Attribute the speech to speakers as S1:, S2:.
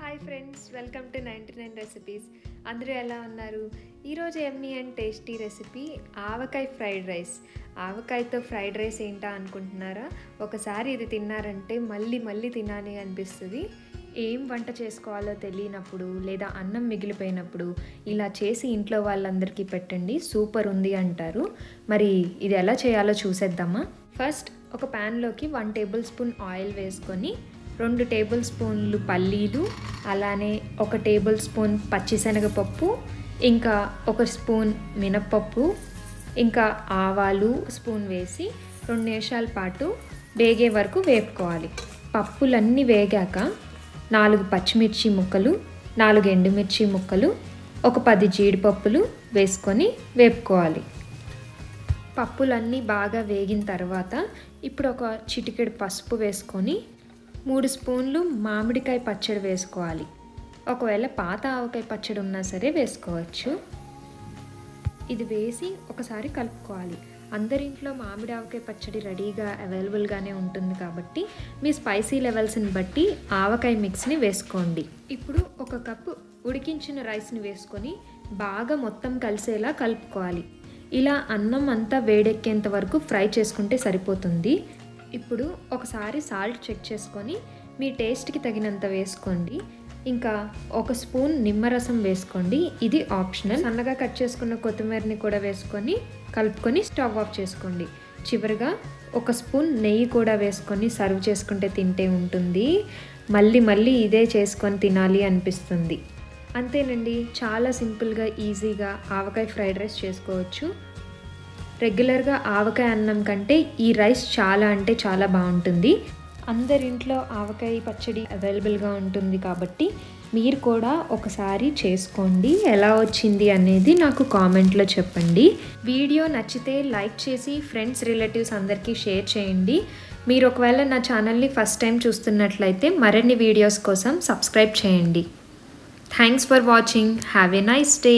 S1: Hi friends, welcome to 99 recipes. అందరూ ఎలా ఉన్నారు? ఈరోజు yummy and tasty recipe avakaya fried rice. ఆవకాయతో ఫ్రైడ్ రైస్ ఏంటా అనుకుంటున్నారా? ఒకసారి ఇది తిన్నారంటే మళ్ళీ తినాలి అనిపిస్తుంది. ఏం వంట చేసుకోవాలో తెలియనప్పుడు లేదా అన్నం మిగిలిపోయినప్పుడు ఇలా చేసి ఇంట్లో వాళ్ళందరికీ పెట్టండి, సూపర్ ఉంది అంటారు. మరి ఇది ఎలా చేయాలో చూసేద్దామా? ఫస్ట్ ఒక ప్యాన్లోకి 1 టేబుల్ స్పూన్ ఆయిల్ వేసుకొని 2 టేబుల్ స్పూన్లు పల్లీలు, అలానే 1 టేబుల్ స్పూన్ పచ్చిశనగపప్పు, ఇంకా 1 స్పూన్ మినప్పప్పు, ఇంకా ఆవాలు స్పూన్ వేసి 2 నిమిషాల పాటు వేగే వరకు వేపుకోవాలి. పప్పులన్నీ వేగాక 4 పచ్చిమిర్చి ముక్కలు, 4 ఎండుమిర్చి ముక్కలు, ఒక 10 జీడిపప్పులు వేసుకొని వేపుకోవాలి. పప్పులన్నీ బాగా వేగిన తర్వాత ఇప్పుడు ఒక చిటికెడు పసుపు వేసుకొని 3 స్పూన్లు మామిడికాయ పచ్చడి వేసుకోవాలి. ఒకవేళ పాత ఆవకాయ పచ్చడి ఉన్నా సరే వేసుకోవచ్చు. ఇది వేసి ఒకసారి కలుపుకోవాలి. అందరింట్లో మామిడి ఆవకాయ పచ్చడి రెడీగా అవైలబుల్గానే ఉంటుంది కాబట్టి మీ స్పైసీ లెవెల్స్ని బట్టి ఆవకాయ మిక్స్ని వేసుకోండి. ఇప్పుడు 1 కప్పు ఉడికించిన రైస్ని వేసుకొని బాగా మొత్తం కలిసేలా కలుపుకోవాలి. ఇలా అన్నం అంతా వేడెక్కేంత వరకు ఫ్రై చేసుకుంటే సరిపోతుంది. ఇప్పుడు ఒకసారి సాల్ట్ చెక్ చేసుకొని మీ టేస్ట్కి తగినంత వేసుకోండి. ఇంకా 1 స్పూన్ నిమ్మరసం వేసుకోండి, ఇది ఆప్షనల్. సన్నగా కట్ చేసుకున్న కొత్తిమీరని కూడా వేసుకొని కలుపుకొని స్టవ్ ఆఫ్ చేసుకోండి. చివరిగా 1 స్పూన్ నెయ్యి కూడా వేసుకొని సర్వ్ చేసుకుంటే తింటే ఉంటుంది. మళ్ళీ ఇదే చేసుకొని తినాలి అనిపిస్తుంది. అంతేనండి, చాలా సింపుల్గా ఈజీగా ఆవకాయ ఫ్రైడ్ రైస్ చేసుకోవచ్చు. రెగ్యులర్గా ఆవకాయ అన్నం కంటే ఈ రైస్ చాలా అంటే చాలా బాగుంటుంది. అందరింట్లో ఆవకాయ పచ్చడి అవైలబుల్గా ఉంటుంది కాబట్టి మీరు కూడా ఒకసారి చేసుకోండి. ఎలా వచ్చింది అనేది నాకు కామెంట్లో చెప్పండి. వీడియో నచ్చితే లైక్ చేసి ఫ్రెండ్స్, రిలేటివ్స్ అందరికీ షేర్ చేయండి. మీరు ఒకవేళ నా ఛానల్ని ఫస్ట్ టైం చూస్తున్నట్లయితే మరిన్ని వీడియోస్ కోసం సబ్స్క్రైబ్ చేయండి. Thanks for watching. Have a nice day.